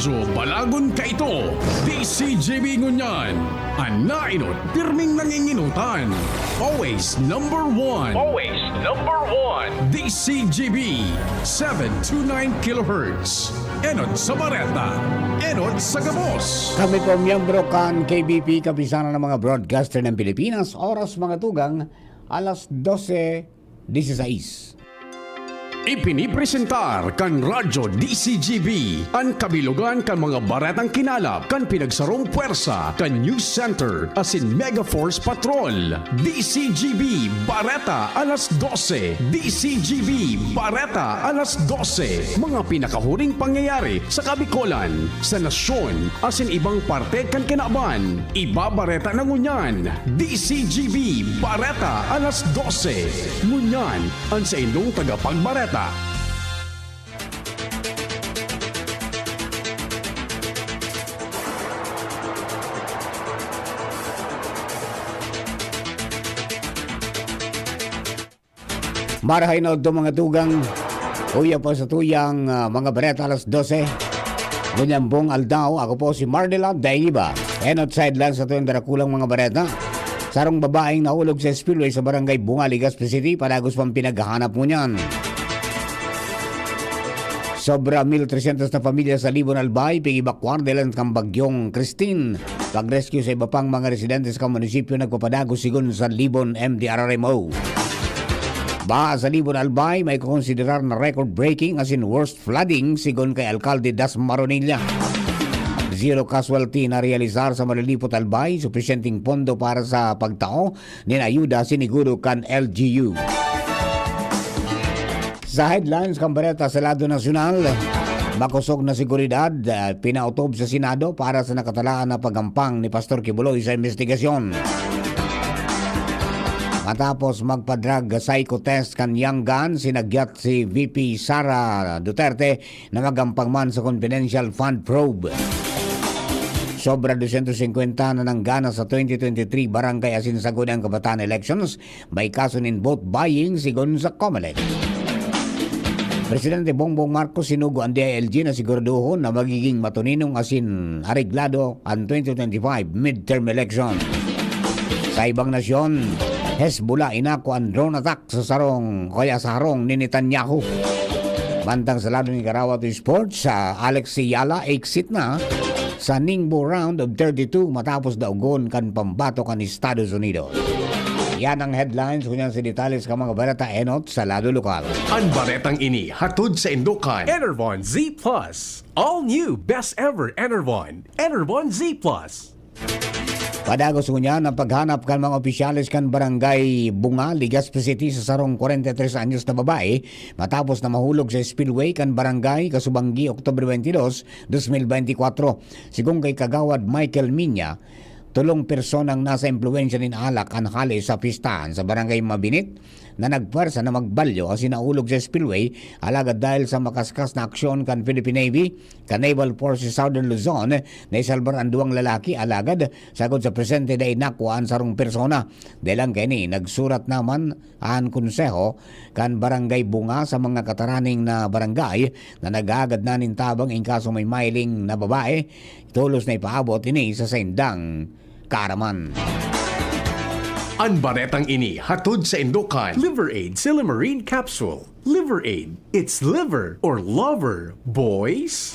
Radyo Balagon ka ito, DCGB Ngunyan, anainot pirming nanginginutan. Always number one. Always number one. DCGB 729 kHz. Enot sa Bareta, enot sa Gabos. Kami po miyembro kan KBP, kapisanan ng mga broadcaster ng Pilipinas. Oras mga tugang, alas 12:16. Ipinipresentar kan Radyo DCGB ang kabilugan kan mga baretang kinalap kan pinagsarong puwersa kan News Center asin Mega Force Patrol. DCGB Bareta alas 12. DCGB Bareta alas 12. Mga pinakahuling pangyayari sa Kabikolan, sa nasyon asin ibang parte kan kinaban. Ibabareta na ngunyan. DCGB Bareta alas 12. Ngunyan ang sa inyong tagapagbareta. Marahay na ito mga tugang, uya po sa tuyang mga bareta alas 12. Gunyambong Aldao, ako po si Mardela Daiba. Enot sideline sa tuyang darakulang mga bareta. Sarong babaeng nahulog sa spillway sa barangay Bunga, Legazpi City, palagos pang pinaghahanap mo niyan. Sobra 1,300 na pamilya sa Libon Albay, pigibakwar dahil ang bagyong Christine. Pag-rescue sa iba pang mga residentes sa munisipyo nagpapadago sigon sa Libon MDRRMO. Ba sa Libon Albay, may kukonsiderar na record-breaking as in worst flooding sigon kay Alcalde Das Maronilla. Zero casualty na realizar sa Malilipot Albay, sufisyenteng pondo para sa pagtao ni ayuda siniguro kan LGU. Sa headlines, kambareta sa lado nasyonal, makusog na seguridad, pinautob sa Senado para sa nakatalaan na pagampang ni Pastor Kibuloy sa investigasyon. Matapos magpa-drug psychotest kan Young Gun, sinagyat si VP Sara Duterte na magampang man sa confidential fund probe. Sobra 250 na nanggana sa 2023 barangay Asinsagunang Kabataan elections, may kaso nin vote buying sigon sa COMELEC. Presidente Bongbong Marcos sinugo ang DILG na siguraduhon na magiging matuninong asin areglado ang 2025 midterm election. Sa ibang nasyon, Hezbollah inako ang drone attack sa harong ni Netanyahu. Bantang sa lado ni Karawato Sports, Alex Yala exit na sa Ningbo round of 32 matapos daugon kan pambato kan Estados Unidos. Yan ang headlines, kunyan si detalles ka mga barata enot sa lado lokal. Ang baretang ini hatod sa Indokan. Enervon Z Plus. All new best ever Enervon. Enervon Z Plus. Padagos kunyan ang paghanap kan mga opisyalis kan barangay Bunga, Legazpi City sa sarong 43 anyos na babae matapos na mahulog sa spillway kan barangay Kasubanggi Oktubre 22, 2024. Sigong kay Kagawad Michael Minya, tulong personang nasa impluensya nin alak ang hali sa pistahan sa barangay Mabinit na nagpwersa na magbalyo kasi naulog sa spillway alagad dahil sa makaskas na aksyon kan Philippine Navy, kan Naval Forces Southern Luzon na isalbar ang duwang lalaki alagad sagod sa presente na inakuan sarong persona. Delang kini nagsurat naman ang konseho kan barangay Bunga sa mga kataraning na barangay na nagagad na nintabang in kaso may mailing na babae tulos na ipaabot ini sa sendang Karaman. Ang baretang ini hatod sa Indokan. Liver Aid Silimarine Capsule. Liver Aid. It's liver or lover, boys.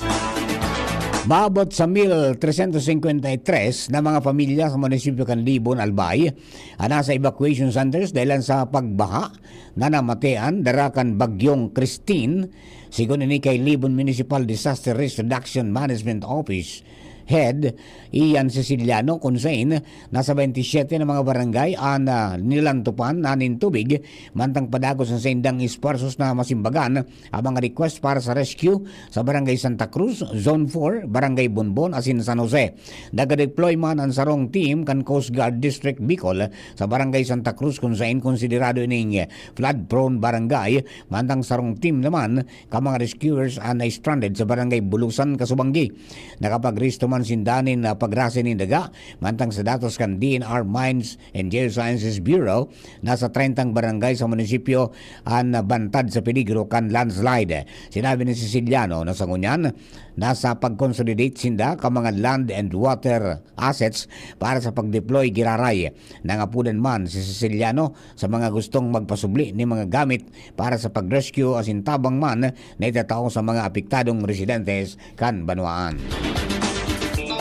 Maabot sa 1,353 na mga pamilya sa munisipyo kan Libon Albay ang nasa evacuation centers dahil sa pagbaha na namatean darakan bagyong Christine. Sigon ini kay Libon Municipal Disaster Risk Reduction Management Office Head Ian Siciliano Consain, nasa 27 na mga barangay ang nilantupan nanin tubig mantang padagos ng sendang esparsos na masimbagan ang mga request para sa rescue sa barangay Santa Cruz, Zone 4, barangay Bonbon, asin San Jose. Nag-deploy man ang sarong team kan Coast Guard District Bicol sa barangay Santa Cruz kung saan konsiderado ining flood-prone barangay, mantang sarong team naman ka mga rescuers ang na-stranded sa barangay Bulusan, Kasubanggi. Nakapag-risto man naman sindanin na pagrasin ng daga, mantang sa datos kan DNR Mines and Geosciences Bureau, nasa 30 barangay sa munisipyo ang bantad sa peligro kan landslide. Sinabi ni Siciliano na sa ngunyan, nasa pag-consolidate sinda ka mga land and water assets para sa pag-deploy giraray. Nangapunan man si Siciliano sa mga gustong magpasubli ni mga gamit para sa pag-rescue asintabang man na itatao sa mga apektadong residentes kan Banwaan.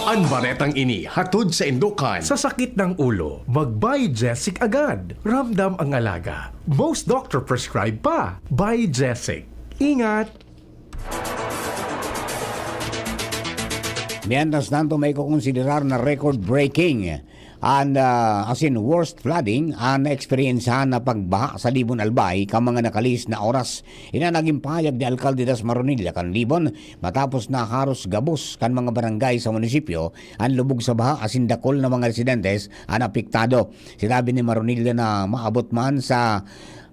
Ang baretang ini hatod sa Indukan. Sa sakit ng ulo, mag-Biogesic agad. Ramdam ang alaga. Most doctor prescribe pa. Biogesic. Ingat! Mientras tanto, may kukonsiderar na record-breaking and worst flooding ang experiencehan na pagbaha sa Libon Albay ka mga nakalis na oras. Ina naging pahayag ni Alcalde Das Maronilla kan Libon matapos na haros gabos kan mga barangay sa munisipyo ang lubog sa baha asin dakol na mga residentes ang apektado. Sinabi ni Maronilla na maabot man sa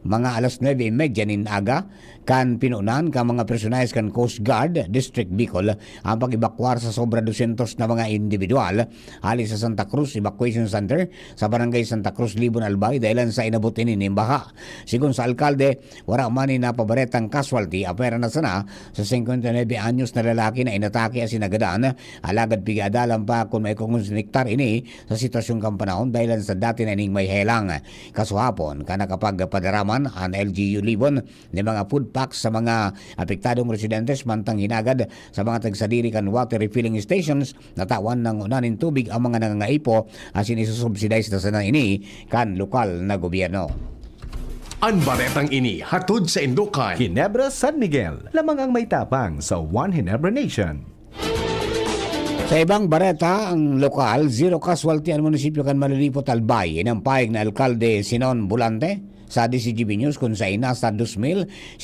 mga alas 9:30 nin aga kan pinunan ka mga personalis kan Coast Guard District Bicol ang pag-evakuar sa sobra 200 na mga individual ali sa Santa Cruz Evacuation Center sa barangay Santa Cruz, Libon Albay dahil sa inabot ini ning baha. Sigon sa alkalde, wala man ni napabaretang casualty apera na sana sa 59 anyos na lalaki na inatake asin nagadan alagad pigadalan pa kung may kumonektar ini sa sitwasyong kampanahon dahil sa dati na ning may helang. Kasuhapon ka nakapagpadaraman ang LGU Libon ni mga food packs sa mga apektadong residentes mantang hinagad sa mga tagsadiri kan water refilling stations natawan ng unanin tubig ang mga nangangaipo asin isusubsidize na sana ini kan lokal na gobyerno. Ang baretang ini hatod sa Indukan. Ginebra San Miguel. Lamang ang may tapang sa One Ginebra Nation. Sa ibang bareta, ang lokal, zero casualty ang munisipyo kan Malilipot Albay. Inampayag na Alkalde Sinon Bulante sa DCGB News kung sa nasa 2,788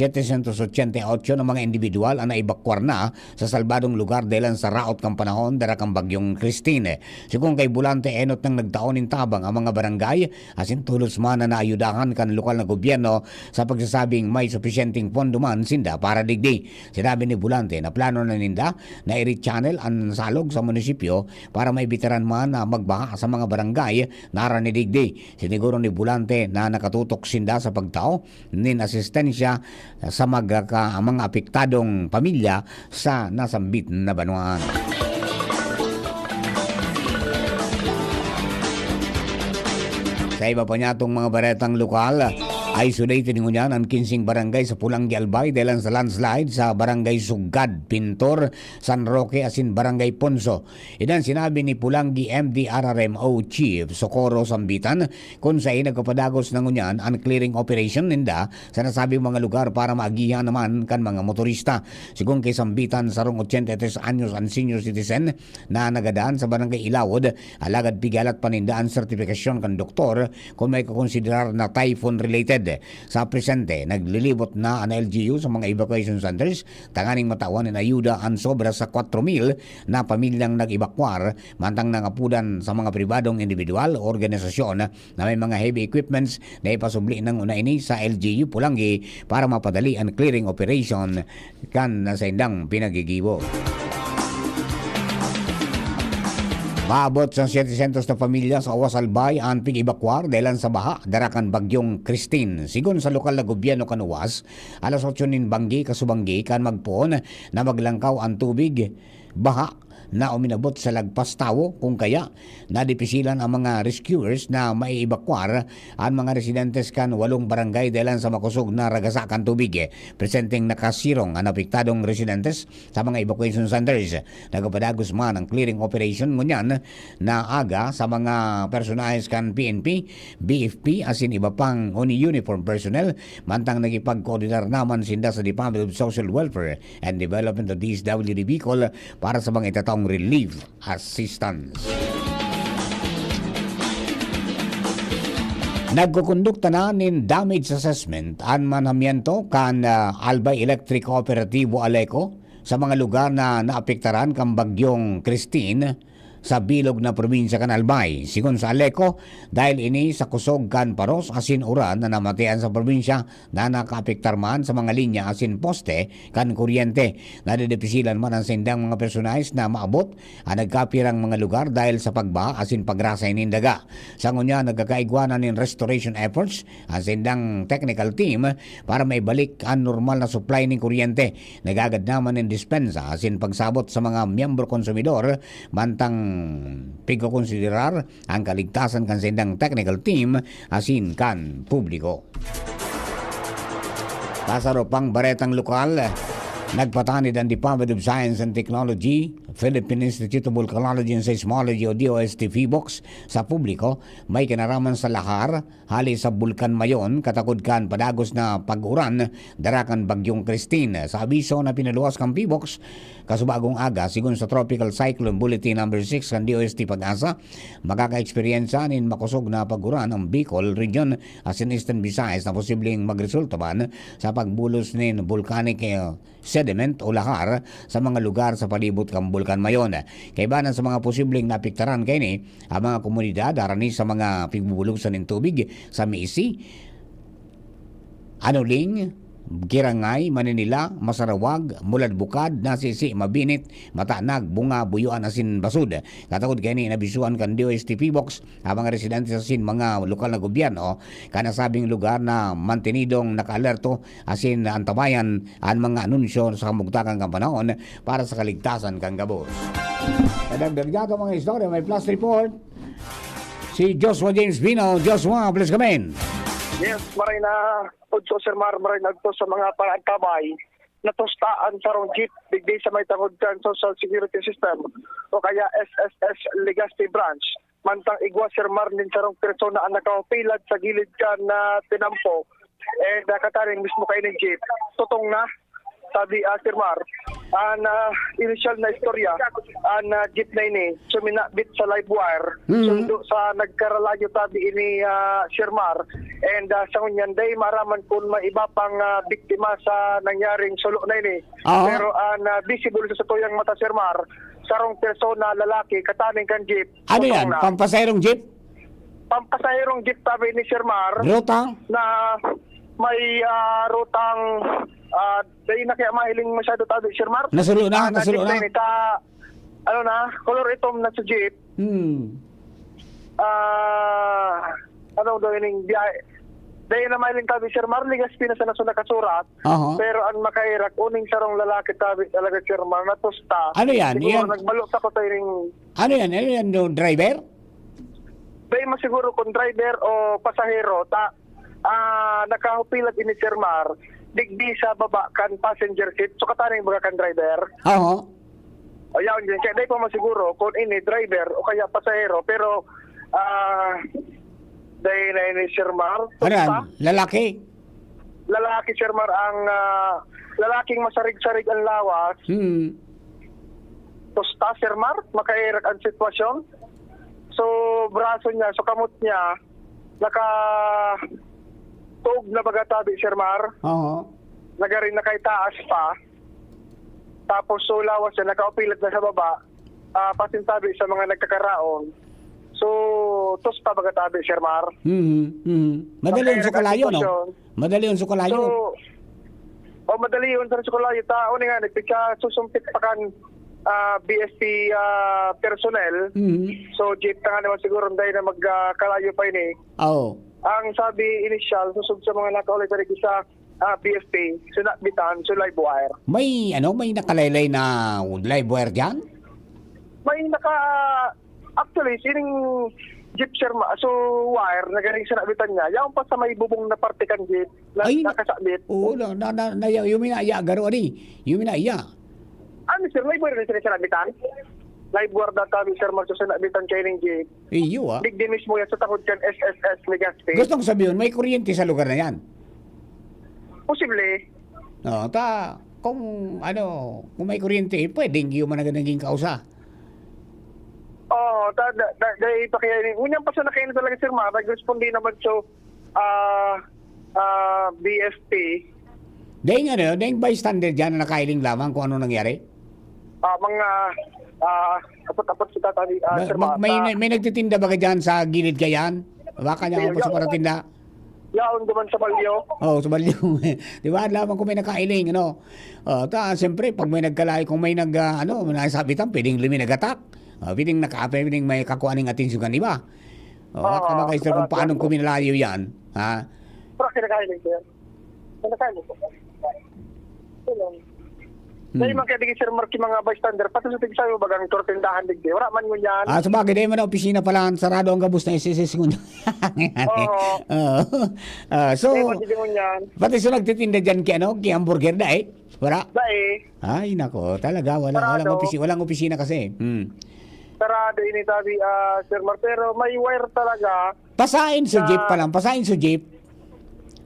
na mga individual ang naibakwar na sa salbadong lugar dahil sa raot kang panahon dara kang bagyong Christine. Sigong kay Bulante enot nang nagtaon in tabang ang mga barangay asin tulos man na naayudahan kan lokal na gobyerno sa pagsasabing may sufisyenteng pondo man sinda para digdi. Sinabi ni Bulante na plano na ninda na i-rechannel ang salog sa munisipyo para may biteran man na magbaha sa mga barangay nara ni digdi. Siniguro ni Bulante na nakatutok sinda sa pagtao nin asistensya sa mga apektadong pamilya sa nasambit na Banwaan. Sa iba pa niya itong mga baretang lokal, isolated ngunyan ang 15 barangay sa Pulangi Albay dahil sa landslide sa barangay Sugad, Pintor, San Roque, asin barangay Ponso. Idan sinabi ni Pulangi MDRRMO Chief Socorro Sambitan kung sa nagkapadagos ng ngunyan ang clearing operation ninda sa nasabing mga lugar para maagihan naman kan mga motorista. Sigong kay Sambitan sarong 83 anyos ang senior citizen na nagadaan sa barangay Ilawod, alagad pigalat paninda ang sertifikasyon kan doktor kung may kukonsiderar na typhoon related. Sa presente, naglilibot na ang LGU sa mga evacuation centers, tanganing matawan ng ayuda ang sobra sa 4,000 na pamilyang nag-evacuar, mantang nangapudan sa mga pribadong individual o organisasyon na may mga heavy equipments na ipasubli ng una ini sa LGU Pulangi para mapadali ang clearing operation kan sa indang pinagigibo. Maabot sa 700 na pamilya sa Awas Albay ang pig-evacuar dahil sa baha darakan bagyong Christine. Sigon sa lokal na gobyerno kan Awas, alas 8 nin Banggi kasubanggi kan magpuon na maglangkaw ang tubig baha na uminabot sa lagpas tawo kung kaya nadipisilan ang mga rescuers na maiibakwar ang mga residentes kan 8 barangay dahil sa makusog na ragasakan tubig. Presenteng nakasirong ang apektadong residentes sa mga evacuation centers. Nagapadagos man ang clearing operation ngunyan na aga sa mga personalis kan PNP, BFP asin iba pang uniform personnel mantang nagipag-coordinar naman sinda sa Department of Social Welfare and Development of DSWD Bicol para sa mga itatawang relief assistance. Nagkukondukta na nin damage assessment ang manhamiento kan Albay Electric Cooperativo Aleco sa mga lugar na naapektaran kang bagyong Christine sa bilog na probinsya kan Albay. Sigon sa Aleco, dahil ini sa kusog kan paros asin uran na namatayan sa probinsya na nakaapektar man sa mga linya asin poste kan kuryente. Nadidepisilan man ang sindang mga personalis na maabot ang nagkapirang mga lugar dahil sa pagbaha asin pagrasay nin daga. Sa ngunya nagkakaigwanan nin restoration efforts ang sindang technical team para maibalik ang normal na supply nin kuryente. Nagagad naman nin dispensa asin pagsabot sa mga miyembro konsumidor mantang pigkokonsiderar ang kaligtasan kan sindang technical team asin kan publiko. Kasaro pang baretang lokal, nagpatanid ang Department of Science and Technology, Philippine Institute of Volcanology and Seismology o DOST PHIVOLCS sa publiko may kinaraman sa lahar hali sa Bulkan Mayon katakod kan padagos na pag-uran darakan bagyong Christine. Sa abiso na pinaluwas kang PHIVOLCS kasubagong aga sigon sa Tropical Cyclone Bulletin No. 6 kan DOST Pag-asa makaka-eksperyensa nin makusog na pag-uran ang Bicol Region asin Eastern Visayas na posibleng magresulta man sa pagbulos nin volcanic sediment o lahar sa mga lugar sa palibot kang Bulkan Mayon. Kaibanan sa mga posibleng napiktaran kay ni ang mga komunidad arani sa mga pigbubulugsan ng tubig sa Misi, Anuling, Kirangay, Maninila, Masarawag, Mulad Bukad, Nasisi, Mabinit, Matanag, Bunga, Buyuan, asin Basud. Katakod kay ni nabisuan kan DOST PHIVOLCS ang mga residente sa sin mga lokal na gobyerno kanasabing lugar na mantinidong naka-alerto asin antabayan ang mga anunsyo sa kamugtakan kang panahon para sa kaligtasan kang gabos. Kadagdag dito mga istorya, may plus report si Joshua James Bino. Joshua, please come in. Yes, maray na udso Sir Mar, maray nagto sa mga pangagkabay na tostaan sa rong jeep bigdi sa may tangod kan Social Security System o kaya SSS Legazpi Branch. Mantang igwa Sir Mar din sa rong persona ang nakapilad sa gilid kan na tinampo nakataring mismo kay ni jeep. Tutong na sabi Sir Mar ang initial na istorya ang jeep na ini suminabit sa live wire sundo sa nagkaralayo tabi ini Sir Mar and sa ngunyan day maraman kung maiba pang biktima sa nangyaring sulo na ini pero ang visible sa tuyang mata Sir Mar sarong persona lalaki kataning kan jeep. Ano yan? Pampasayarong jeep? Pampasayarong jeep tabi ni Sir Mar Rutang? na may rutang dahil na kaya mahiling masyado tabi Sir Mar. Nasulo na? Nasulo na? Ano na, color itom na sa jeep. Ano daw ining biyahe. Dahil na mahiling tabi Sir Mar, Legazpi na sa naso nakasurat. Pero ang makairak, uning sarong lalaki tabi talaga Sir Mar, natusta. Ano yan? Siguro Yan? nagbalot ako tayo ning... Ano yan? Ano yan? No, driver? Dahil masiguro kung driver o pasahero, nakahupilat ini Sir Mar, digdi sa baba kan passenger seat, so kataning baga kan driver. O yaon din, kaya dahil pa masiguro kung ini driver o kaya pasahero, pero dahil na ini Sir Mar. Ano yan? Lalaki? Lalaki Sir Mar, ang lalaking masarig-sarig ang lawas. Tosta Sir Mar, makairak ang sitwasyon. So braso niya, so kamot niya, tuog na bagatabi Sir Mar. Nagarin na kay taas pa. Tapos so lawas siya, nakaupilat na sa baba. Pasintabi sa mga nagkakaraon. So, tos pa bagatabi Sir Mar. Madali yung sukalayo, no? Madali yung sukalayo. So, madali yung sukalayo. Tao nga, nagpika susumpit pa kan BSP personnel. So, jeep na nga naman siguro dahil na magkalayo pa ini. Ang sabi initial, susog sa mga nakaulit sa BSP, sunakbitan, so live wire. May nakalaylay na live wire dyan? May actually, sining jeep Sir Mar, so wire, nagaling sunakbitan niya. Yung pa sa may bubong na parte kan jeep, nakasabit. Oo, yung minaya, garo ari. Yung minaya. Ano Sir, live wire na sila sunakbitan? Live wire na tabi Sir Mar, so sunakbitan kayo ng jeep. Iyo Big din mismo yan sa takot kan SSS Legazpi. Gusto ko sabihin, may kuryente sa lugar na yan. Posible. Kung may kuryente, pwedeng yung naging kausa. Dahil pa kaya, unyang pa sa nakain talaga Sir Mar, nag-respondi naman so BSP. Dahil bystander dyan na nakailing lamang kung ano nangyari? apot-apot kita tadi, Sir Mar. May nagtitinda ba ka dyan sa gilid kayan? Baka niya ako sa paratinda. Yaon duman sa Balyo. Oh, sa Balyo. Di ba? Alam kung may nakailing, ano? Siyempre, pag may nagkalay, kung may nasabitan, pwedeng luminagatak. Pwedeng may kakuaning atensyon kan iba. At makaisip kung paano kuminalayo yan. Ha? Pero kinakailing ko yan. Kinakailing ko. Dahil man kaya digit Sir Marky mga bystander, pati sa tigsayo bagang tortindahan digdi. Wala man yun yan. Sa bagay, dahil man na opisina pala, sarado ang gabos na SSS ko. So, pati so nagtitinda dyan kay hamburger na wala? Ay, nako, talaga, walang opisina kasi. Sarado ini tabi, Sir Mar, pero may wire talaga. Pasain sa jeep pa lang, pasain sa jeep.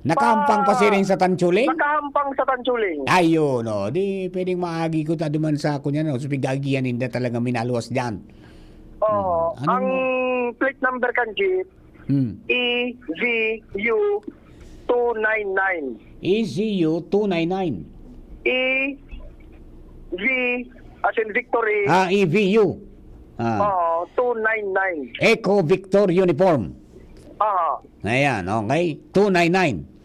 Nakahampang pa siya sa Tanchuling? Nakahampang sa Tanchuling. Ayun, di pwedeng maagi ko ta duman sa kunya so pigagian hindi talaga minaluwas diyan. Ang plate number kan jeep EVU 299. EZU 299. EV as in victory. EVU. 299. Echo Victor Uniform. Ayan, okay. 299.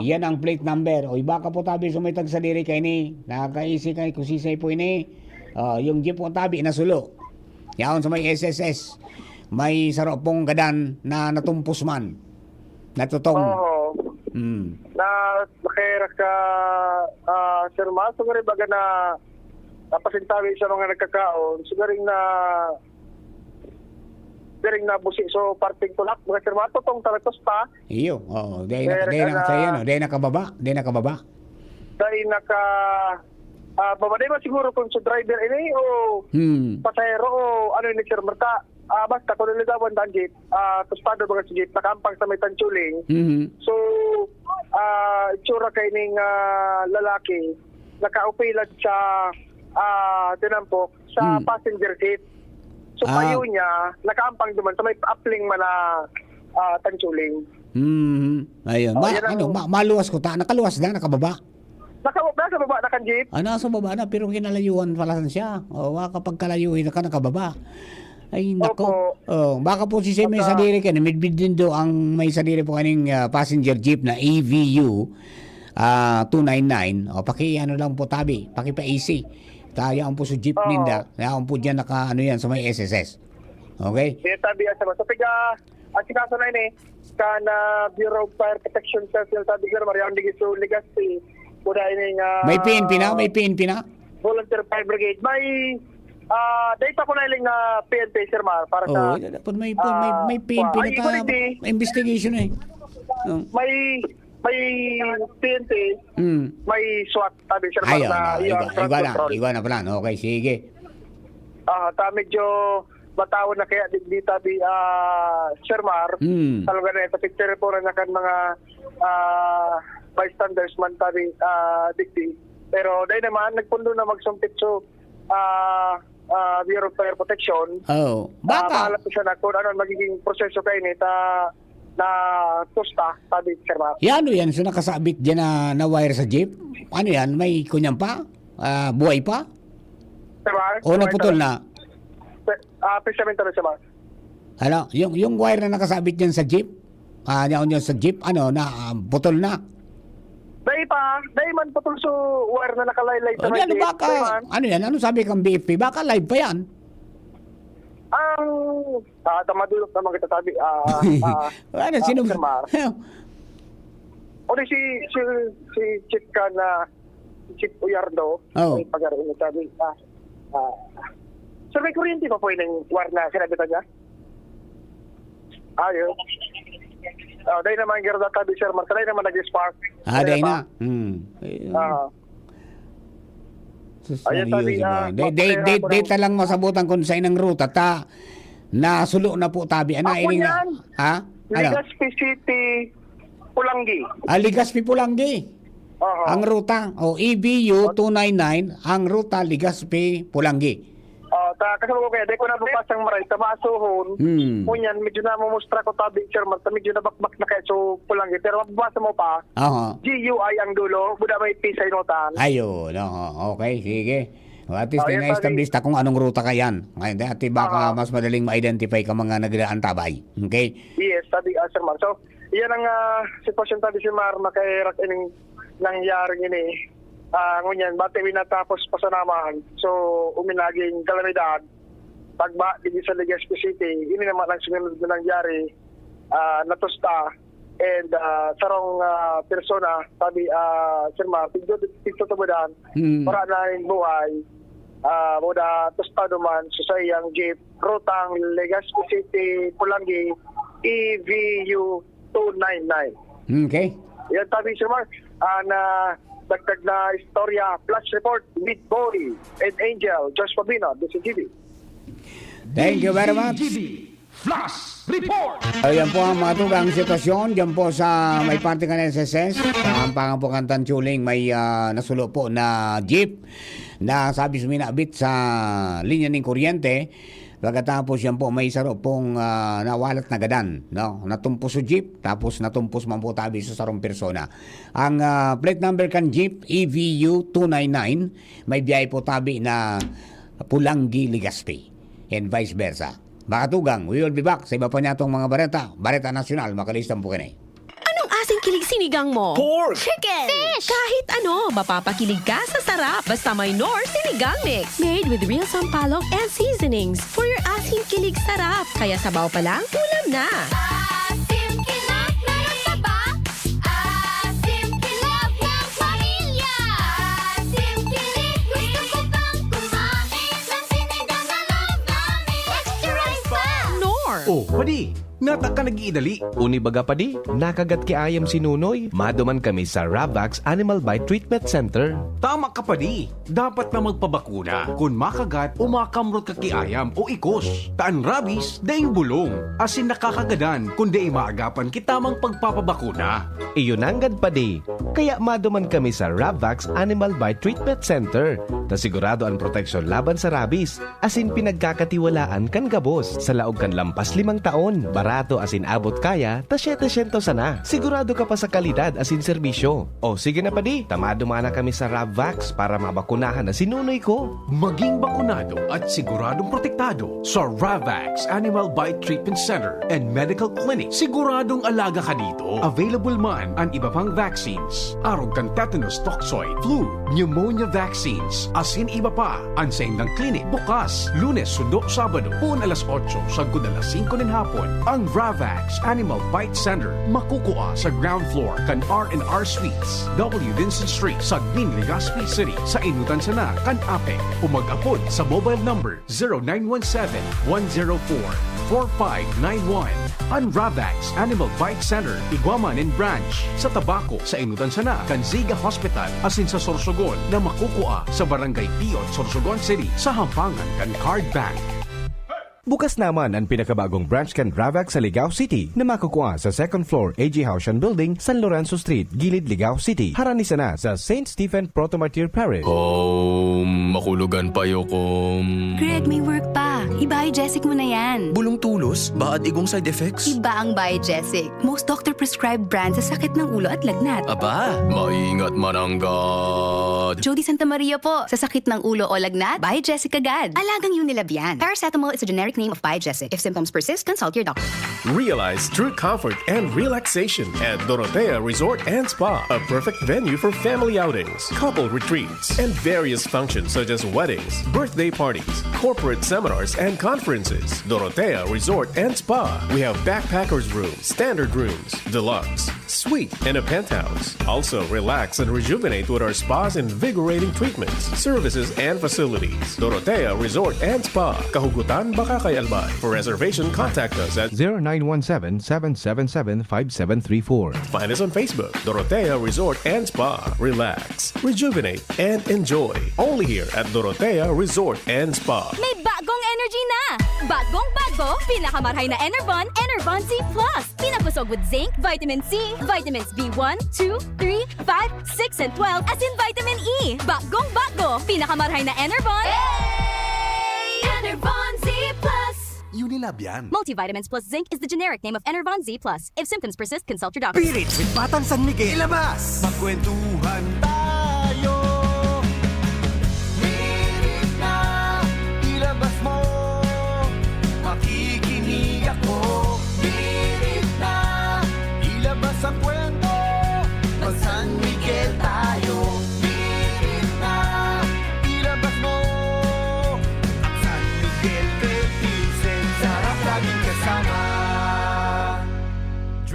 Yan ang plate number. O iba ka po tabi sumitag sa diri kay ni. Nakakaisi kay kusisay po ini. Yung jeep po tabi nasulo. Yaon sa may SSS. May saropong gadan na natumpos man. Natutong. Na nakira ka Sir Mas, siguro baga na napasintawi sa mga nagkakaon. Siguro na busi so parting tulak mga Sir Mas, totong talatos pa. Iyo, dahil nakababa. Dahil babade ba siguro kung sa driver ini o pasahero o ano ini Sir Marta. Basta kung niligawan dan jeep, tostado ba sa jeep, nakampang sa may Tanchuling. So, itsura kay ning lalaki, nakaupilat sa tinampok sa passenger seat. So, payo niya, nakaampang duman sa may apling man na Tanchuling. Ayun. Maluwas ko ta. Nakaluwas na, nakababa. Nasa baba na kan jeep? Nasa baba na, pero kinalayuan pala siya. Kapag kalayuhin na nakababa. Ay, nako. Baka po si may sadiri ka, midbid din do ang may sadiri po kaning passenger jeep na EVU 299. Paki-ano lang po tabi, paki-pa-AC. Tayo ang po sa jeep ninda. Ang po dyan yan sa may SSS. Okay? Tabi sa mga. So, asikaso na ini, kana Bureau of Fire Protection Service, sabi ko, Mariang Digiso, Legazpi, kuda ini nga... May PNP na? Volunteer Fire Brigade. May data ko na iling na PNP, Sir Mar, para sa... May PNP na ka. Investigation May PNP, may SWAT, sabi Sir Mar, na iba na pala. Okay, sige. Medyo matawon na kaya di tabi Sir Mar. Talaga na ito, picture po na kan mga bystanders man tabi digdi. Pero dahil naman, nagpundo na magsumpit so Bureau of Fire Protection. Baka. Mahalap siya na kung ano magiging proseso kayo nito na tusta, sabi Sir Mar. Yan, so nakasabit dyan na wire sa jeep. Ano yan, may kunyang pa? Buhay pa? Sir Mar? O naputol na? Presamento na Sir Mar. Ano, yung wire na nakasabit dyan sa jeep? Yan sa jeep, putol na? Dahil man putol so wire na nakalaylay sa jeep. Baka, ano yan, ano sabi kang BFP? Baka live pa yan? Tamadulok naman kita sabi. Sino? Sir Mar. O si Chief ka na Chief Uyardo. May pag-aroon na sabi. So may kuryente pa po yung wire na sinabitan niya? Ayun. Dahil naman gerda tabi Sir Mar. Dahil naman nag-spark. Dahil na. Data lang masabutan kung sa inang ruta ta nasulo na po tabi yan. Legazpi City Pulangi. Legazpi Pulangi. Ang ruta EBU 299 ang ruta Legazpi Pulangi. Kasama ko kaya, di ko na bupasang maray, tamasuhon, kunyan, medyo na mumustra ko tabi, Sir Marta, medyo na bakbak na kaya, so Pulangi, pero mabasa mo pa, GUI ang dulo, buda may P sa inutan. Ayun, okay, sige. At least Yan, na-establish ta kung anong ruta ka yan. Ngayon, at baka mas madaling ma-identify ka mga nagdaan tabay. Okay? Yes, sabi Sir Mar. So, iyan ang sitwasyon tabi si Mar makairak ining nangyari ini. Ngunyan, bati winatapos pasanamahan. So, uminaging kalamidad. Pagba, digi sa Legazpi City, ini naman ang sinunod na nangyari. Natusta. And sarong persona, sabi Sir Mar, tigtutubudan, para na rin buhay. Muda tostado man sa iyang jeep rutang Legazpi City Pulangi EVU 299. Okay. Yan tabi Sir Mark na dagdag na istorya flash report with Boy and Angel Josh Fabino DCGB. Thank you very much. Flash Report! Ayan po ang mga tugang sitwasyon. Diyan po sa may parte ka ng SSS. Sa Ampangan po Kantan Chuling, may nasulo po na jeep na sabi suminabit sa linya ng kuryente. Pagkatapos yan po, may isa pong nawalat na gadan. No? Natumpos sa jeep, tapos natumpos man po tabi sa sarong persona. Ang plate number kan jeep, EVU 299, may biyay po tabi na Pulangi, Legazpi, and vice versa. Mga tugang, we will be back sa iba pa niya itong mga Bareta Nasyonal, makalistang po kanay. Anong asing kilig sinigang mo? Pork! Chicken! Fish! Kahit ano, mapapakilig ka sa sarap. Basta may Knorr Sinigang Mix. Made with real sampalok and seasonings for your asing kilig sarap. Kaya sabaw pa lang, ulam na. Asim kinap, meron pa ba? Asim kinap ng pamilya. Asim kilig, gusto ko pang kumain ng sinigang na loob namin. Extra rice pa! Knorr! Oh, padi, nata ka nag-iidali. Uni baga pa di, nakagat ki ayam si Nunoy. Maduman kami sa Ravax Animal Bite Treatment Center. Tama ka pa di. Dapat na magpabakuna kung makagat o makamrot ka kiayam o ikos. Taan rabies, daing bulong. Asin nakakagadan kung di maagapan kitamang pagpapabakuna. Iyon anggad pa di. Kaya maduman kami sa Ravax Animal Bite Treatment Center. Na sigurado ang proteksyon laban sa rabies. Asin pinagkakatiwalaan kan gabos. Sa laog kan lampas 5 taon. Barato asin abot kaya, ta 700 sana. Sigurado ka pa sa kalidad asin serbisyo. O sige na pa di, tamado mana kami sa Ravax para mabakunahan na sinunoy ko. Maging bakunado at siguradong protektado sa Ravax Animal Bite Treatment Center and Medical Clinic. Siguradong alaga ka dito. Available man ang iba pang vaccines. Arog kan tetanus toxoid, flu, pneumonia vaccines, asin iba pa. Ang ng clinic bukas, Lunes, Sundo, Sabado, pun alas 8, sagod alas 5 ng hapon. Ang Ravax Animal Bite Center makukuha sa ground floor kan R&R Suites, W. Vincent Street, Sagning, Legazpi City, sa Inutan Sana, kan Ape. Umag-apod sa mobile number 0917-104-4591. Ang Ravax Animal Bite Center, Iguaman and Branch, sa Tabaco, sa Inutan Sana, kan Ziga Hospital, asin sa Sorsogon, na makukuha sa Barangay Piot, Sorsogon City, sa Hampangan kan Card Bank. Bukas naman ang pinakabagong branch kan Ravax sa Ligao City na makukuha sa second floor AG Haushan Building, San Lorenzo Street, Gilid, Ligao City. Haranisa na sa St. Stephen Protomartyr Parish. Makulugan pa yokom. Greg, may work pa. I-Biogesic mo na yan. Bulong tulos? Baad igong side effects? Iba ang Biogesic. Most doctor-prescribed brand sa sakit ng ulo at lagnat. Aba, maingat mananggad. Jody Santa Maria po. Sa sakit ng ulo o lagnat, Biogesic agad. Alagang Unilab yan. Paracetamol is a generic name of Biogesic. If symptoms persist, consult your doctor. Realize true comfort and relaxation at Dorotea Resort and Spa, a perfect venue for family outings, couple retreats, and various functions such as weddings, birthday parties, corporate seminars, and conferences. Dorotea Resort and Spa. We have backpackers rooms, standard rooms, deluxe, suite, and a penthouse. Also, relax and rejuvenate with our spas and invigorating treatments, services, and facilities. Dorotea Resort and Spa. Kahugutan, Bakakay, Albay. For reservation, contact us at 0917-777-5734. Find us on Facebook, Dorotea Resort and Spa. Relax, rejuvenate, and enjoy. Only here at Dorotea Resort and Spa. May bagong energy na! Bagong-bago, pinakamarhay na Enervon, Enervon Z+. Pinapusog with zinc, vitamin C, vitamins B1, 2, 3, 5, 6, and 12, as in vitamin E. Bagong-bago, pinakamarhay na Enervon. Enervon Z+. Unilab yan. Multivitamins plus zinc is the generic name of Enervon Z+. If symptoms persist, consult your doctor. Pirit with Batang San Miguel. Ilabas! Magkwentuhan tayo.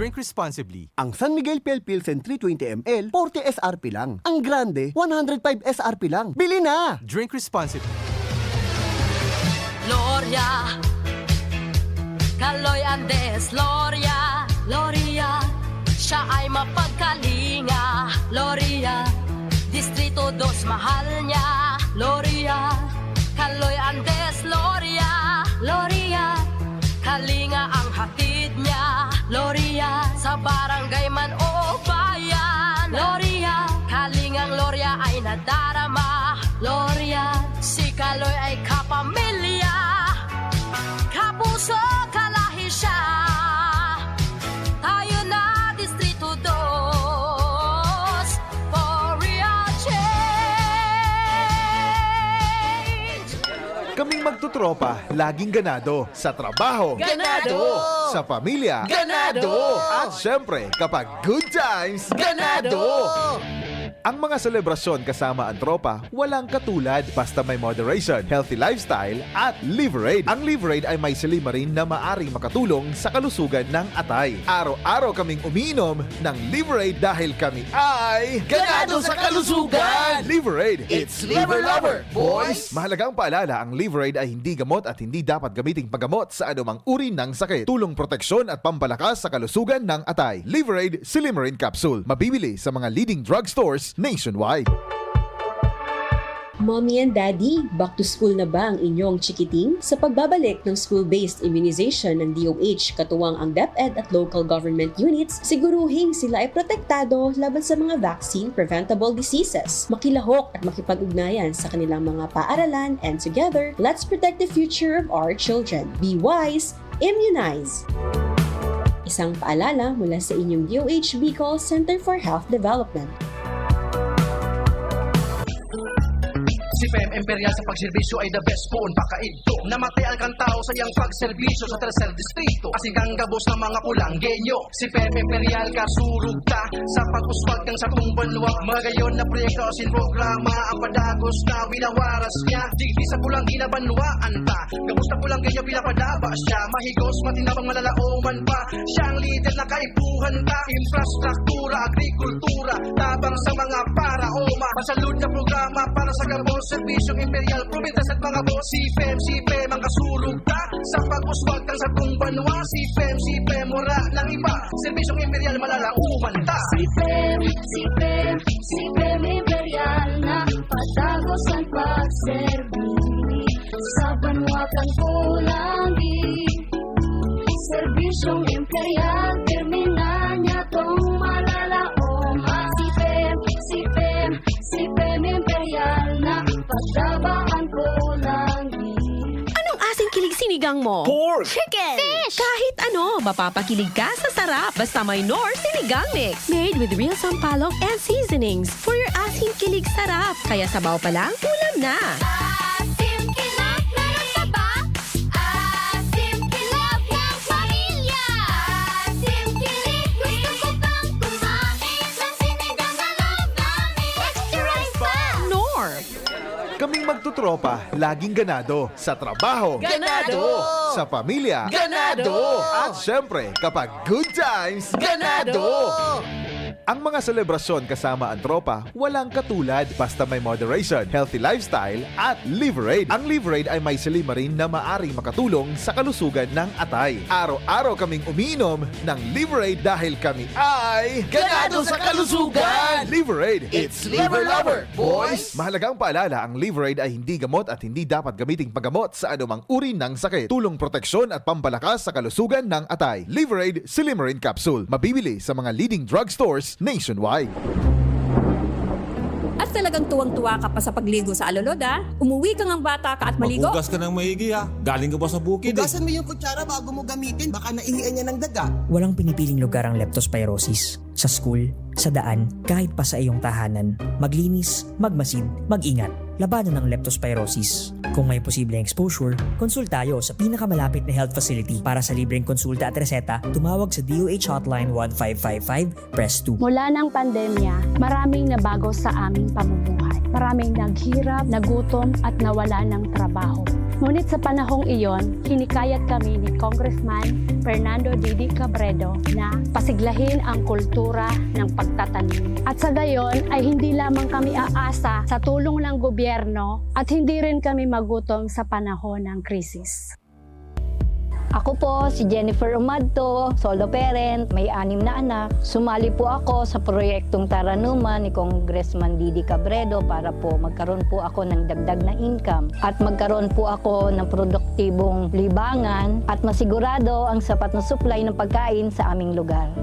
Drink responsibly. Ang San Miguel Pale Pilsen 320 ml, 40 SRP lang. Ang Grande, 105 SRP lang. Bili na! Drink responsibly. Gloria, Kaloy Andes, Gloria, Gloria, siya ay mapagkalinga, Gloria, Distrito 2 mahal niya, Gloria, Kaloy Andes, Gloria, Gloria, kalinga ang hatid niya, Gloria, sa barangay man o bayan, Gloria, kalingang Gloria ay nadarama, Gloria, si Kaloy ay kapamilya, kapuso kalahi siya, tayo na Distrito 2, for real change. Kaming magtutropa, laging ganado. Sa trabaho, Ganado! Sa pamilya, Ganado! At syempre, kapag good times, Ganado! Ang mga selebrasyon kasama ang tropa, walang katulad basta may moderation, healthy lifestyle at Liverade. Ang Liverade ay may silimarin na maaring makatulong sa kalusugan ng atay. Araw-araw kaming umiinom ng Liverade dahil kami ay ganado sa kalusugan! Liverade, it's Liver Lover, boys! Mahalagang paalala, ang Liverade ay hindi gamot at hindi dapat gamiting paggamot sa anumang uri ng sakit. Tulong proteksyon at pampalakas sa kalusugan ng atay. Liverade Silimarin Capsule. Mabibili sa mga leading drugstores nationwide. Mommy and Daddy, back to school na ba ang inyong chikiting? Sa pagbabalik ng school-based immunization ng DOH, katuwang ang DepEd at local government units, siguruhing sila ay protektado laban sa mga vaccine-preventable diseases. Makilahok at makipag-ugnayan sa kanilang mga paaralan, and together, let's protect the future of our children. Be wise, immunize! Isang paalala mula sa inyong DOH Bicol Center for Health Development. Si Fem Imperial sa pagserbisyo ay the best po pakaidto. Namatay ang kantao sa iyang pagserbisyo sa tercer distrito. Asing gabos ng mga kulanggenyo. Si Fem Imperial kasurug ta sa pag-uswag ng satong banwa. Magayon na proyekto asin programa ang padagos na winawaras niya. Digdi sa pulang ginabanwaan ta. Gabos na kulanggenyo pinapadaba siya. Mahigos matinabang malalaoman pa. Siya ang leader na kaibuhan ta. Infrastruktura, agrikultura, tabang sa mga paraoma. Pasalud na programa para sa gabos serbisyong imperial, provintas at mga boss. Si FEM ang kasurug ta sa pag-uswag ng satong banwa. Si FEM mura ng iba, serbisyong imperial malalauman ta. Si FEM imperial na patagos ang pagserbi sa banwa kang kulangi. Serbisyong imperial, termina niya tong malalaoma. Si FEM imperial na pagdabaan ko langi. Anong asing kilig sinigang mo? Pork! Chicken! Fish! Kahit ano, mapapakilig ka sa sarap basta may Knorr Sinigang Mix. Made with real sampalok and seasonings for your asing kilig sarap. Kaya sabaw pa lang, ulam na! Asim kilap na nasaba. Asim kilap ng pamilya. Asim kilig, gusto ko pang kumain ng sinigang na love namin. Extra rice pa! Knorr! Kaming magtutropa, laging ganado. Sa trabaho, Ganado! Sa pamilya, Ganado! At syempre, kapag good times, Ganado! Ang mga selebrasyon kasama ang tropa, walang katulad basta may moderation, healthy lifestyle at Liverade. Ang Liverade ay may silimarin na maaring makatulong sa kalusugan ng atay. Araw-araw kaming umiinom ng Liverade dahil kami ay ganado sa kalusugan! Liverade, it's Liver Lover, boys! Mahalagang paalala, ang Liverade ay hindi gamot at hindi dapat gamiting paggamot sa anumang uri ng sakit. Tulong proteksyon at pampalakas sa kalusugan ng atay. Liverade Silimarin Capsule. Mabibili sa mga leading drugstores nationwide. At talagang tuwang-tuwa ka pa sa pagligo sa aloloda, umuwi ka ng bata ka at maligo. Maghugas ka ng maigi ha. Galing ka ba sa bukid? Hugasan mo yung kutsara bago mo gamitin. Baka naihian niya ng daga. Walang pinipiling lugar ang leptospirosis. Sa school, sa daan, kahit pa sa iyong tahanan. Maglinis, magmasid, mag-ingat. Labanan ng leptospirosis. Kung may posibleng exposure, konsulta tayo sa pinakamalapit na health facility. Para sa libreng konsulta at reseta, tumawag sa DOH Hotline 1555, press 2. Mula ng pandemya, maraming nabago sa aming pamumuhay. Maraming naghirap, nagutom at nawala ng trabaho. Ngunit sa panahong iyon, hinikayat kami ni Congressman Fernando Didi Cabredo na pasiglahin ang kultura ng pagtatanim. At sa gayon ay hindi lamang kami aasa sa tulong ng gobyerno at hindi rin kami magutom sa panahon ng krisis. Ako po si Jennifer Umadto, solo parent, may 6 na anak. Sumali po ako sa proyektong Taranuman ni Congressman Didi Cabredo para po magkaroon po ako ng dagdag na income at magkaroon po ako ng produktibong libangan at masigurado ang sapat na supply ng pagkain sa aming lugar.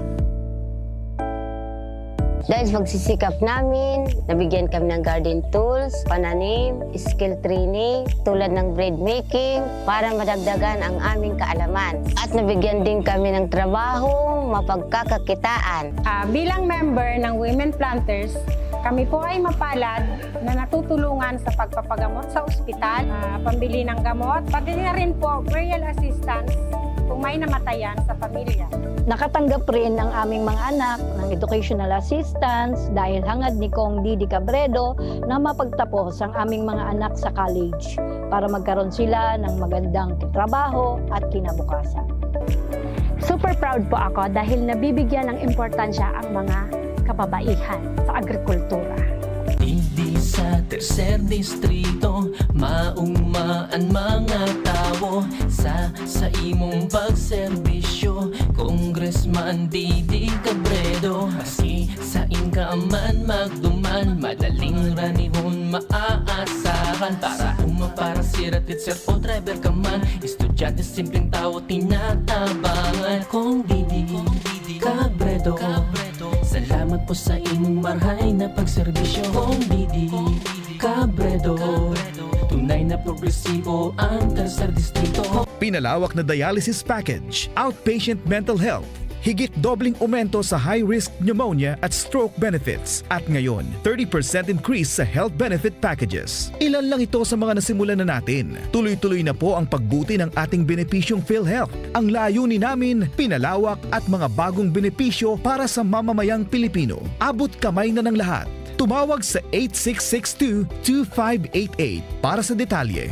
Dahil sa pagsisikap namin, nabigyan kami ng garden tools, pananim, skill training, tulad ng bread making, para madagdagan ang aming kaalaman. At nabigyan din kami ng trabaho, mapagkakakitaan. Bilang member ng Women Planters, kami po ay mapalad na natutulungan sa pagpapagamot sa ospital, pambili ng gamot, pati na rin po burial assistance kung may namatayan sa pamilya. Nakatanggap rin ang aming mga anak ng educational assistance dahil hangad ni Kong Didi Cabredo na mapagtapos ang aming mga anak sa college para magkaroon sila ng magandang trabaho at kinabukasan. Super proud po ako dahil nabibigyan ng importansya ang mga kababaihan sa agrikultura. Hindi sa tercer distrito, maugmaan mga tao sa imong pagserbisyo, Congressman Didi Cabredo. Maski sa inkaman magduman, madaling ranihon maaasahan. Para siratit sir o driver ka man, estudyante simpleng tao tinatabangan. Kung Didi Cabredo, salamat po sa imong marhay na pagserbisyo. Kung Didi Cabredo, tunay na progresibo ang tercer distrito. Pinalawak na dialysis package, outpatient mental health, higit dobling aumento sa high-risk pneumonia at stroke benefits. At ngayon, 30% increase sa health benefit packages. Ilan lang ito sa mga nasimulan na natin. Tuloy-tuloy na po ang pagbuti ng ating benepisyong PhilHealth. Ang layunin namin, pinalawak at mga bagong benepisyo para sa mamamayang Pilipino. Abot kamay na ng lahat. Tumawag sa 8662-2588 para sa detalye.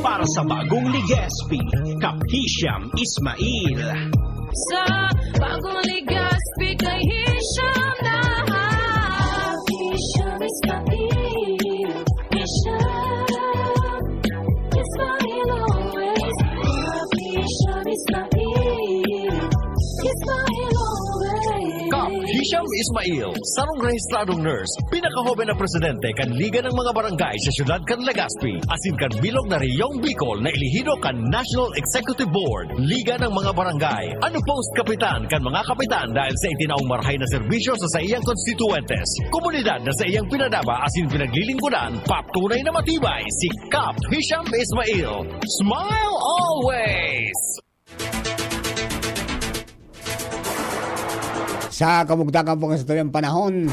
Para sa bagong Ligaspi, Kap Hisham Ismail. Sa bagong Ligaspi kay Hisham na. Hisham Ismail. Hisham Ismail always. Hisham Ismail. Ismail always. Kap Hisham Ismail, sarong rehistradong nurse, pinakahoben na presidente kan Liga ng mga Barangay sa siyudad kan Legazpi, asin kan bilog na Riyong Bicol na ilihido kan National Executive Board, Liga ng mga Barangay. Ano post kapitan kan mga kapitan dahil sa itinaong marhay na serbisyo sa iyang konstituentes, komunidad na sa iyang pinadaba asin pinaglilingkuran, patunay na matibay si Kap Hisham Ismail. Smile always! Sa kamugtakan po sa tuyong panahon,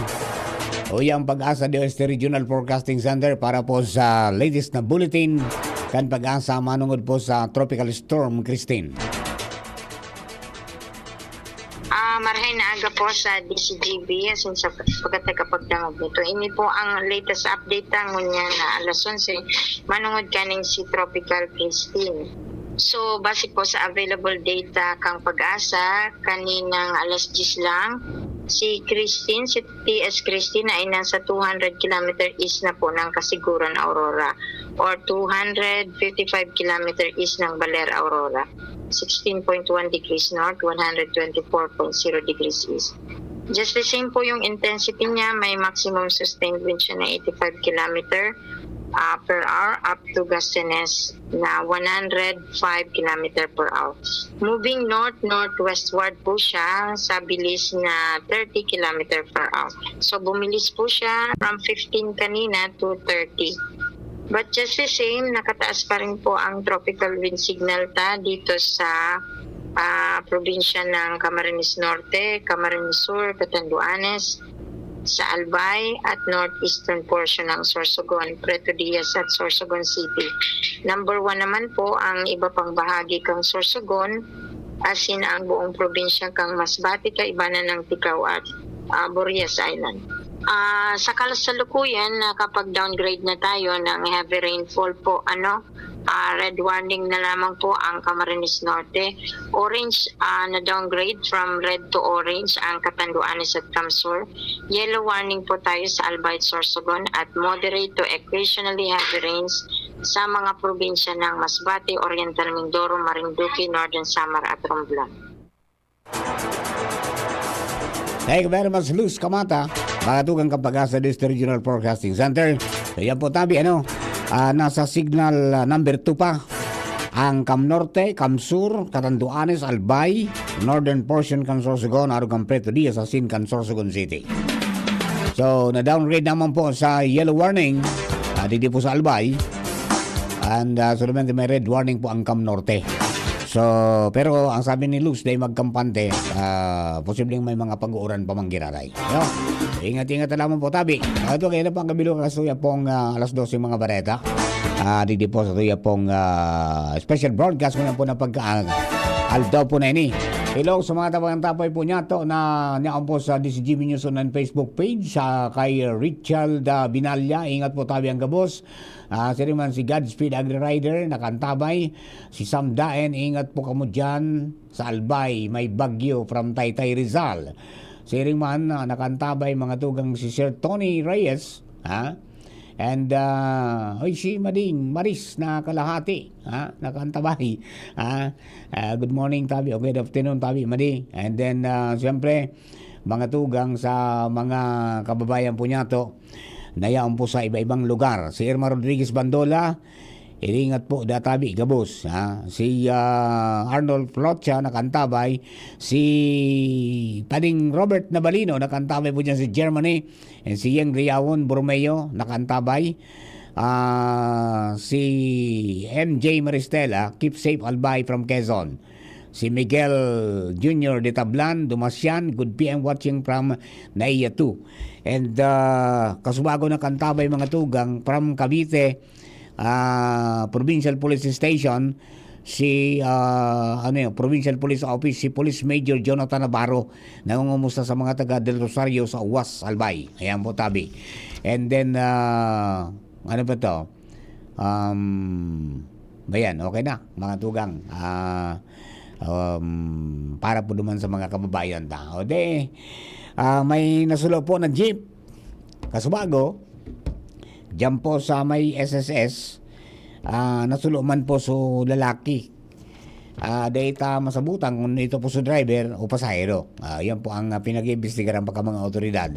uyang Pag-asa DOST Regional Forecasting Center para po sa latest na bulletin kan Pag-asa manungod po sa Tropical Storm Christine. Marhay na aga po sa DCGB asin sa pagkatagapagdangog nito. Ini po ang latest update ngunya na alas 11 manungod kaning si Tropical Christine. So, base po sa available data kang Pag-asa, kaninang alas 10 lang, si Christine, si TS Christine ay nasa 200 km east na po ng Kasiguran, Aurora or 255 km east ng Baler, Aurora. 16.1 degrees north, 124.0 degrees east. Just the same po yung intensity niya, may maximum sustained wind siya na 85 km per hour up to gustiness na 105 km per hour. Moving north-northwestward po siya sa bilis na 30 km per hour. So bumilis po siya from 15 kanina to 30. But just the same, nakataas pa rin po ang tropical wind signal dito sa probinsya ng Camarines Norte, Camarines Sur, Catanduanes, sa Albay at northeastern portion ng Sorsogon, Preto Diaz at Sorsogon City. Number 1 naman po ang iba pang bahagi kang Sorsogon, as in ang buong probinsya kang Masbate, kaibanan ng Ticao at Burias Island. Sa kasalukuyan, kapag downgrade na tayo ng heavy rainfall po, red warning na lamang po ang Camarines Norte. Orange na downgrade from red to orange ang Catanduanes at Camsur. Yellow warning po tayo sa Albay at Sorsogon at moderate to occasionally heavy rains sa mga probinsya ng Masbate, Oriental Mindoro, Marinduque, Northern Samar at Romblon. Thank you very much, Luz Kamata. Makatugang Kapag-asa District Regional Forecasting Center. So yan po tabi, nasa signal number 2 pa ang Cam Norte, Cam Sur, Catanduanes, Albay, northern portion kan Sorsogon, Arugang Preto Diaz, Asin kan Sorsogon City. So na-downgrade naman po sa yellow warning dito po sa Albay, and solamente may red warning po ang Cam Norte. So, pero ang sabi ni Luz, dahil magkampante, posibleng may mga pag-uuran pa manggiraray. No? Ingat-ingat na lamang po, tabi. Ito, kaya na pang kabilong kasuya pong alas 12 yung mga bareta. Didi po sa tuya pong special broadcast ko na po na pagka-aldaw po na ini. Hello sa mga tapay po niya to na niyaon po sa DCGB News on Facebook page kay Richard Binalya. Ingat po tabi ang gabos. Siriman si Godspeed Agri-Rider nakantabay. Si Sam Daen, ingat po kamo dyan sa Albay, may bagyo from Taytay Rizal. Siriman nakantabay mga tugang si Sir Tony Reyes, and si Mading Maris na kalahati, nakantabay. Good morning tabi, good afternoon tabi Mading. And then siyempre mga tugang sa mga kababayan po niya to nayaon po sa iba-ibang lugar. Si Irma Rodriguez Bandola, iringat po databi gabos. Si Arnold Flocha nakantabay. Si Pading Robert Nabalino nakantabay po dyan si Germany. And si Yang Riawon Borromeo nakantabay. Si MJ Maristela, keep safe Albay from Quezon. Si Miguel Jr. de Tablan, Dumasyan, good PM watching from Naiya 2. And kasubago na kantabay mga tugang from Cavite, Provincial Police Station, si Provincial Police Office, si Police Major Jonathan Navarro, nangungumusta sa mga taga Del Rosario sa Uwas, Albay. Ayan po tabi. And then, ano ba to? Bayan, okay na, mga tugang. Para po naman sa mga kababayan tao. May nasulo po na jeep kasubago dyan po sa may SSS. Nasulo man po so lalaki. Data masabutan kung ito po so driver o pasahero. Yan po ang pinag-iimbestigaran pa ka mga otoridad.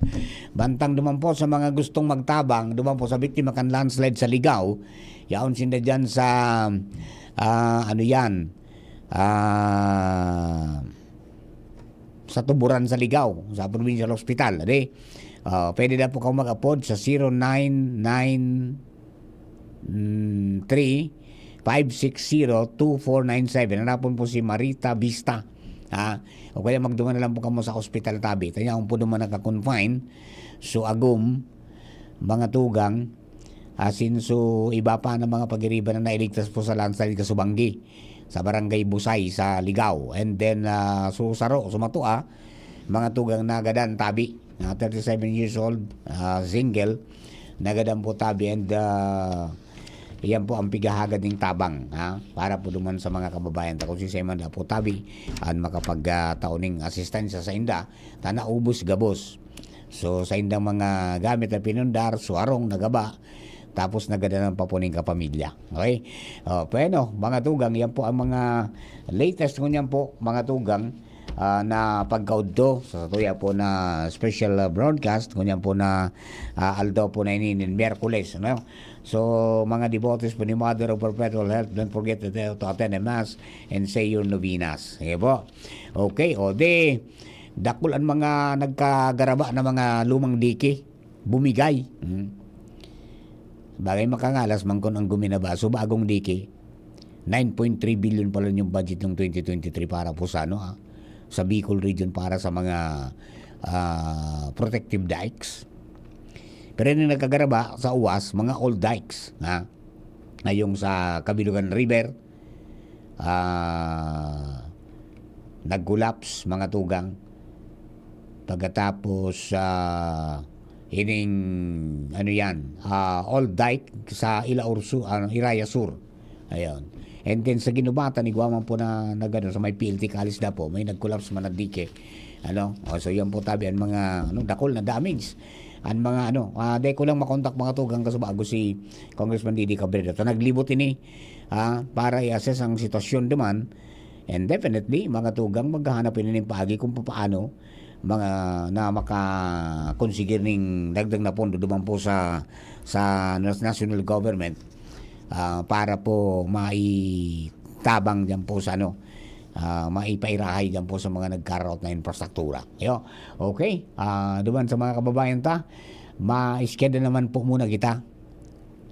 Bantang duman po sa mga gustong magtabang, duman po sa biktima kan landslide sa Ligao. Yaon sinda dyan sa sa Tuburan sa Ligao, sa Provincial Hospital. Pwede na po kayo mag-upload sa 0993-560-2497. Hanapon po si Marita Vista. O kaya magdungan na lang po kamo sa hospital tabi. Tanya kung po naman naka-confine. So agum, mga tugang, asinso iba pa ng mga pag-iriban na nailigtas po sa landslide Kasubanggi sa Barangay Busay sa Ligao. And then susaro, sumatua, mga tugang nagadan tabi, 37 years old, single, nagadan po tabi. And yan po ang pigahagad ng tabang, para po duman sa mga kababayan. Kung si Seman na po tabi, at makapagtauning asistansya sa inda, tana ubos gabos. So sa indang mga gamit na pinundar, suarong, nagaba, tapos nagadanan pa po ng kapamilya. Okay? Bueno, mga tugang, yan po ang mga latest ngunyan po, mga tugang, na pagkaudto sa tuya po na special broadcast ngunyan po na aldaw po na inin Miyerkules. No? So, mga devotees po ni Mother of Perpetual Health, don't forget to attend a mass and say your novenas. Okay po? Okay, dakul ang mga nagkagaraba na mga lumang diki, bumigay. Bagay makangalas mangkon ang guminaba. So bagong diki, 9.3 billion pala yung budget ng 2023 para po sa sa Bicol region para sa mga protective dikes. Pero yung nagkagaraba sa uwas, mga old dikes, ha? Ngayong sa Kabilugan River, nag-collapse mga tugang. Pagkatapos ining old dike sa Iraya Sur. Ayun. And then sa Ginubatan, igwaman po na sa may PLT Kalis na po, may nag-collapse man na dike. So yan po tabi ang mga dakol na damage. Ang mga di ko lang makontak mga tugang kasubago si Congressman Didi Cabredo. Naglibot ini para i-assess ang sitwasyon naman. And definitely, mga tugang maghahanap ini ng paagi kung paano mga na makakonsigir ning dagdag na pondo duman po sa national government para po maitabang diyan po sa maipairahay diyan po sa mga nagkaroon na infrastruktura. Okay, duman sa mga kababayan ta, ma-schedule naman po muna kita.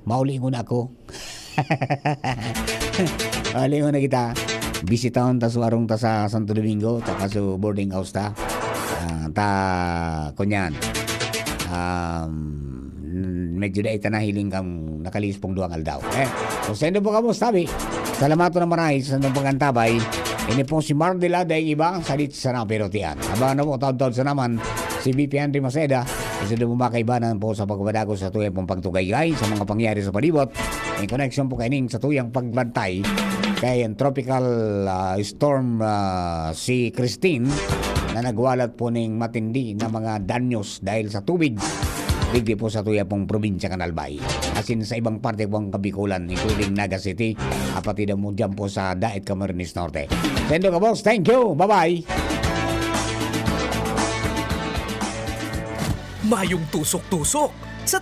Maulingon ako. Maulingon na kita. Bisitaon ta suarong ta sa Santo Domingo, taka sa boarding house ta. Kunyan. Medyo na itanahiling kang nakalispong duwang aldaw. So sendo po kamo sabi. Salamat na maray sa nang pagantabay. Ini po si Mardela dahil iba salit sa napirotian. Abangan na po taon-taon sa naman si VP Henry Maceda. Isa na bumakaibanan po sa pagbadago sa tuyang pong pagtugay-gay sa mga pangyari sa palibot. In connection po kaining sa tuyang pagbantay kay tropical storm si Christine na nagwalat po ng matindi na mga danyos dahil sa tubig. Digdi po sa tuya pong probinsya Canalbay. Asin sa ibang parte pong Kabikulan, including Naga City, apatid mo dyan po sa Daet Camarines Norte. Sendo ka boss, thank you, bye-bye! Mayong tusok-tusok sa